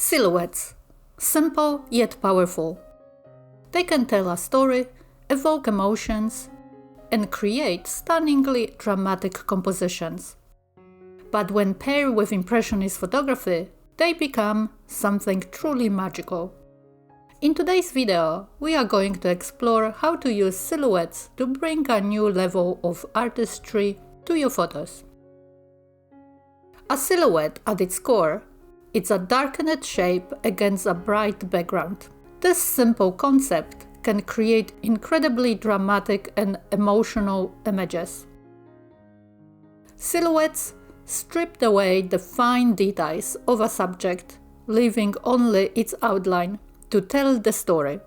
Silhouettes. Simple yet powerful. They can tell a story, evoke emotions, and create stunningly dramatic compositions. But when paired with Impressionist photography, they become something truly magical. In today's video, we are going to explore how to use silhouettes to bring a new level of artistry to your photos. A silhouette at its core, it's a darkened shape against a bright background. This simple concept can create incredibly dramatic and emotional images. Silhouettes stripped away the fine details of a subject, leaving only its outline to tell the story.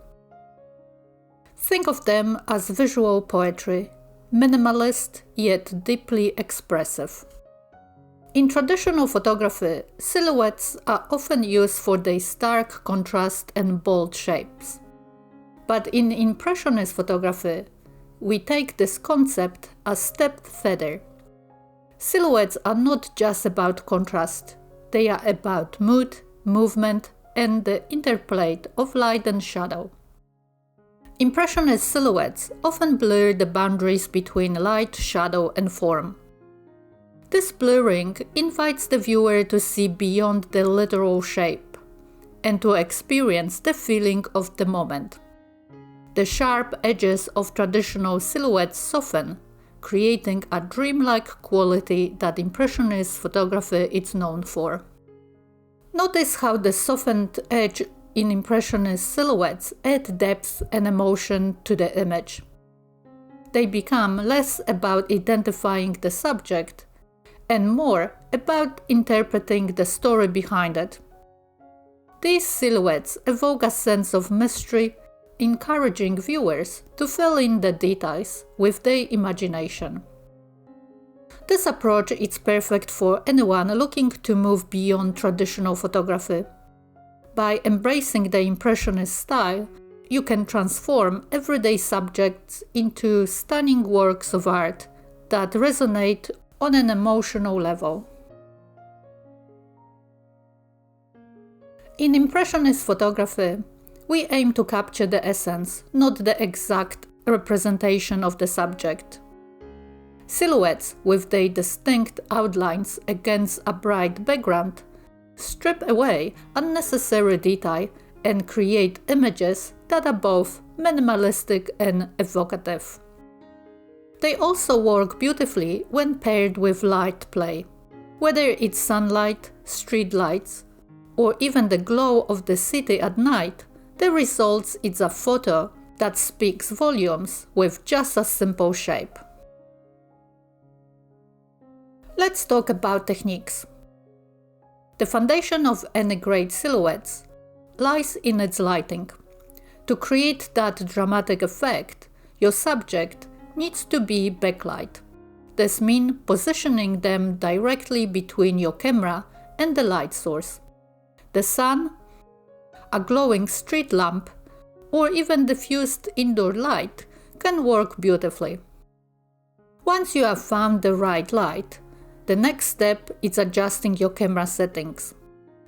Think of them as visual poetry, minimalist yet deeply expressive. In traditional photography, silhouettes are often used for their stark contrast and bold shapes. But in Impressionist photography, we take this concept a step further. Silhouettes are not just about contrast, they are about mood, movement, and the interplay of light and shadow. Impressionist silhouettes often blur the boundaries between light, shadow, and form. This blurring invites the viewer to see beyond the literal shape and to experience the feeling of the moment. The sharp edges of traditional silhouettes soften, creating a dreamlike quality that Impressionist photography is known for. Notice how the softened edge in Impressionist silhouettes add depth and emotion to the image. They become less about identifying the subject and more about interpreting the story behind it. These silhouettes evoke a sense of mystery, encouraging viewers to fill in the details with their imagination. This approach is perfect for anyone looking to move beyond traditional photography. By embracing the Impressionist style, you can transform everyday subjects into stunning works of art that resonate on an emotional level. In Impressionist photography, we aim to capture the essence, not the exact representation of the subject. Silhouettes, with their distinct outlines against a bright background, strip away unnecessary detail and create images that are both minimalistic and evocative. They also work beautifully when paired with light play. Whether it's sunlight, street lights, or even the glow of the city at night, the result is a photo that speaks volumes with just a simple shape. Let's talk about techniques. The foundation of any great silhouettes lies in its lighting. To create that dramatic effect, your subject needs to be backlight. This means positioning them directly between your camera and the light source. The sun, a glowing street lamp, or even diffused indoor light can work beautifully. Once you have found the right light, the next step is adjusting your camera settings.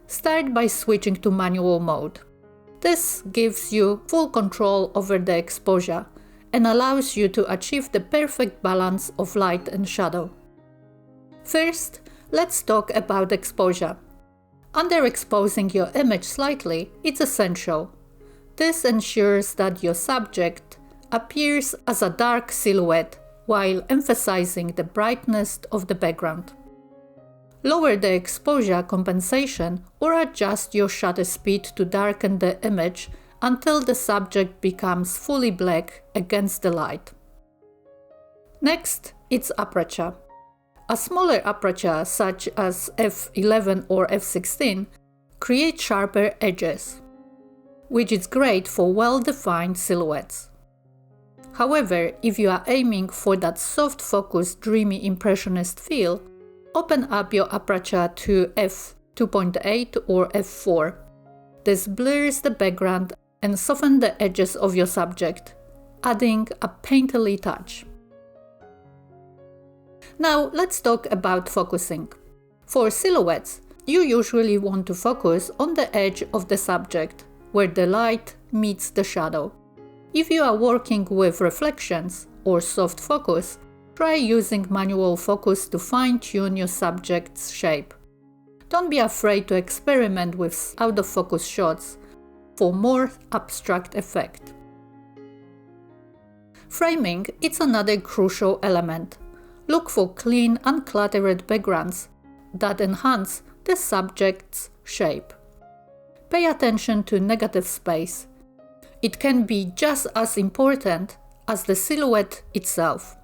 Start by switching to manual mode. This gives you full control over the exposure and allows you to achieve the perfect balance of light and shadow. First, let's talk about exposure. Underexposing your image slightly is essential. This ensures that your subject appears as a dark silhouette while emphasizing the brightness of the background. Lower the exposure compensation or adjust your shutter speed to darken the image until the subject becomes fully black against the light. Next, it's aperture. A smaller aperture, such as f11 or f16, creates sharper edges, which is great for well-defined silhouettes. However, if you are aiming for that soft-focused, dreamy Impressionist feel, open up your aperture to f2.8 or f4. This blurs the background and softens the edges of your subject, adding a painterly touch. Now let's talk about focusing. For silhouettes, you usually want to focus on the edge of the subject, where the light meets the shadow. If you are working with reflections or soft focus, try using manual focus to fine-tune your subject's shape. Don't be afraid to experiment with out-of-focus shots for more abstract effect. Framing is another crucial element. Look for clean, uncluttered backgrounds that enhance the subject's shape. Pay attention to negative space. It can be just as important as the silhouette itself.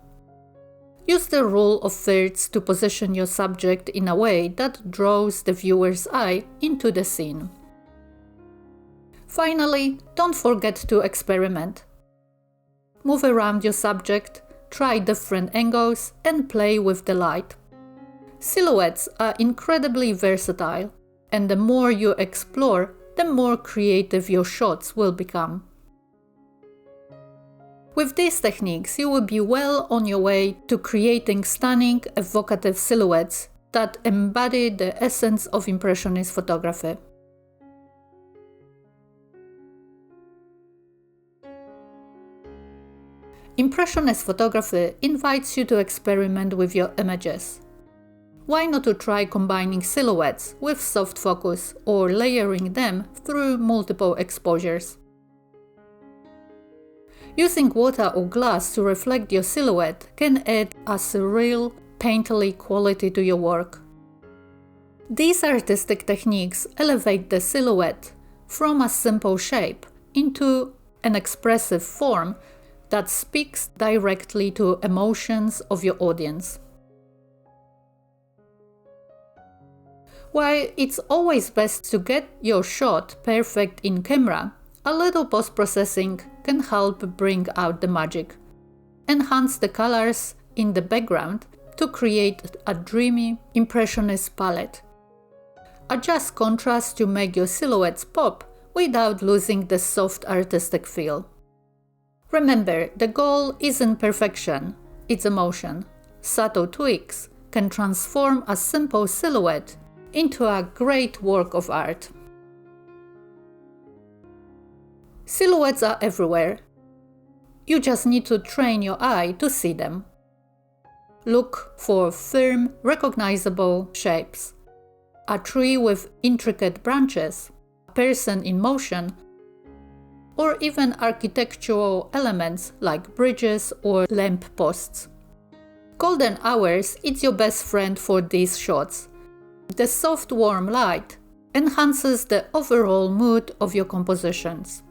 Use the rule of thirds to position your subject in a way that draws the viewer's eye into the scene. Finally, don't forget to experiment. Move around your subject, try different angles, and play with the light. Silhouettes are incredibly versatile, and the more you explore, the more creative your shots will become. With these techniques, you will be well on your way to creating stunning, evocative silhouettes that embody the essence of Impressionist photography. Impressionist photography invites you to experiment with your images. Why not to try combining silhouettes with soft focus or layering them through multiple exposures? Using water or glass to reflect your silhouette can add a surreal, painterly quality to your work. These artistic techniques elevate the silhouette from a simple shape into an expressive form that speaks directly to emotions of your audience. While it's always best to get your shot perfect in camera, a little post-processing can help bring out the magic. Enhance the colors in the background to create a dreamy, impressionist palette. Adjust contrast to make your silhouettes pop without losing the soft artistic feel. Remember, the goal isn't perfection, it's emotion. Subtle tweaks can transform a simple silhouette into a great work of art. Silhouettes are everywhere. You just need to train your eye to see them. Look for firm, recognizable shapes. A tree with intricate branches, a person in motion, or even architectural elements like bridges or lamp posts. Golden hours is your best friend for these shots. The soft warm light enhances the overall mood of your compositions.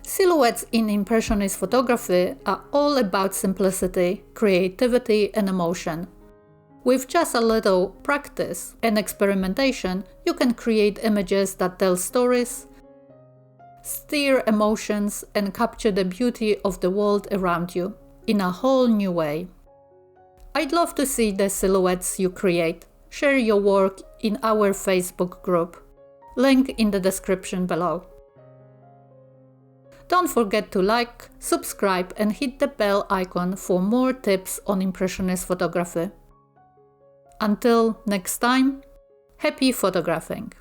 Silhouettes in Impressionist photography are all about simplicity, creativity, and emotion. With just a little practice and experimentation, you can create images that tell stories, stir emotions, and capture the beauty of the world around you in a whole new way. I'd love to see the silhouettes you create. Share your work in our Facebook group. Link in the description below. Don't forget to like, subscribe, and hit the bell icon for more tips on Impressionist photography. Until next time, happy photographing!